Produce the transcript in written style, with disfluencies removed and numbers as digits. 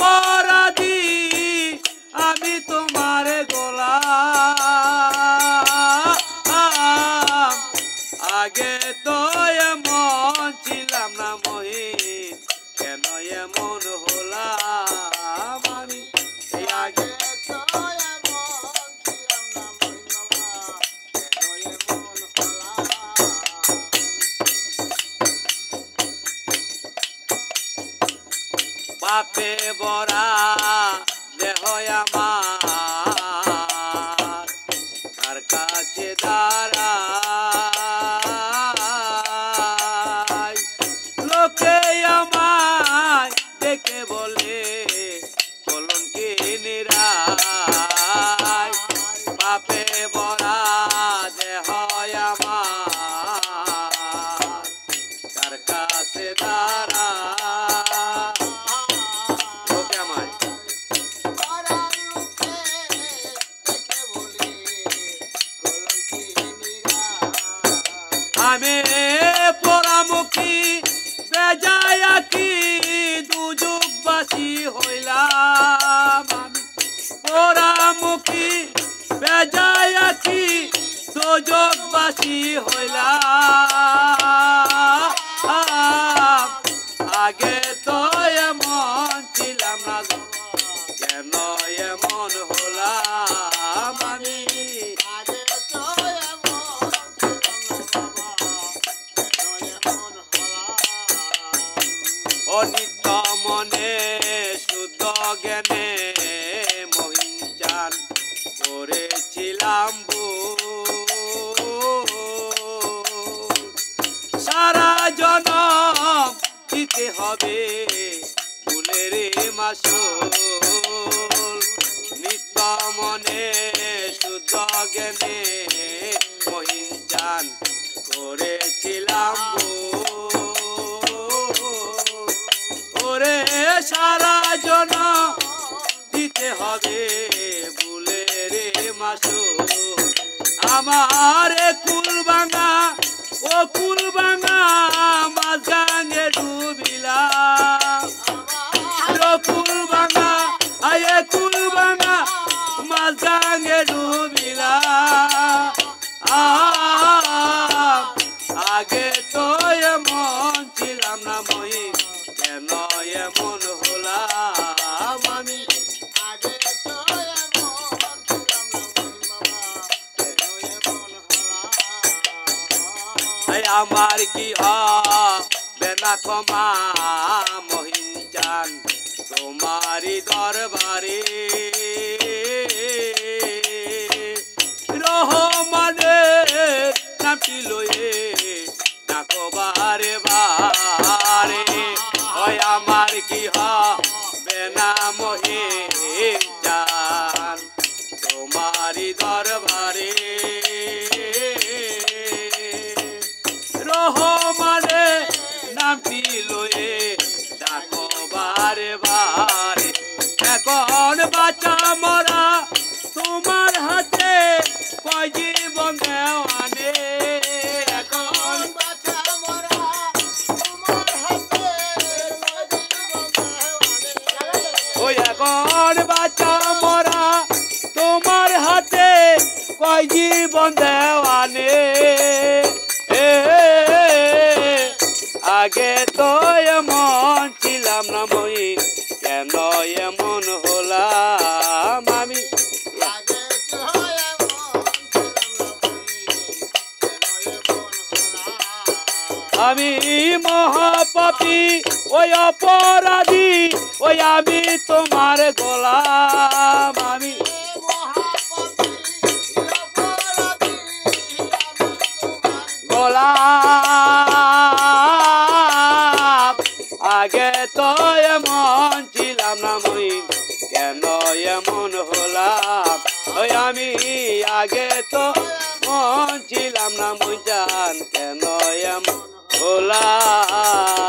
অপরাধী আমি তোমার গোলাম আগে তো এমন ছিলাম না মহিন কেন এমন হলাম আমি আগে পাপে বরা দেহ আমার তার কাছে দাঁড়াই লোকে আমায় দেখে বলে কলঙ্কিনীরাই পাপে বরা দেহ আমার তার কাছে দাঁড়াই আমি পোড়ামুখী বেজায়া কি দুযুগবাসী হইলাম আমি পোড়ামুখী বেজায়া কি দুযুগবাসী হইলাম আগে তো এমন ছিলাম না কেন এমন হলাম আমি অনিত্য মনে শুদ্ধ জ্ঞানে মহিঞ্চান করেছিলাম সারা জনম দিতে হবে ফুলের মাসুল নিত্য মনে শুদ্ধ জ্ঞানে মহিঞ্চান করেছিলাম সারা জন দিতে হবে বুলের মাসু আমার কুল ভাঙা ও কুল ভাঙা মাছ গাঙ্গে ডুবিলা কুল ভাঙা আয়ে কুল ভাঙা মাছ গাঙ্গে ডুবিলা আগে তো এমন ছিলাম না মই কেন এমন হলাম আমি আগে তো এমন ছিলাম না আমার কি হবে না ক্ষমা মহিঞ্চান তোমারি দরবারে রহমানের নামটি লয়ে ডাকো বারে বারে আমার কি হবে না মহিঞ্চান তোমারি দরবারে রহমানে নামটি লয়ে ডাকো বারে বারে এখন বাঁচা মরা তোমার হাতে কয় জীবন দেওয়ানে এখন বাঁচা মরা তোমার হাতে ওই এখন বাঁচা মরা তোমার হাতে কয় জীবন দেওয়ানে আগে তো এমন ছিলাম না মই কেন এমন হলাম আমি আমি মহাপাপী ওই অপরাধী ওই আমি তোমার গোলাম আমি গোলাম আগে তো এমন ছিলাম না মই কেন এমন হলাম ওই আমি আগে তো মন ছিলাম না মই জান কেন এমন হলাম।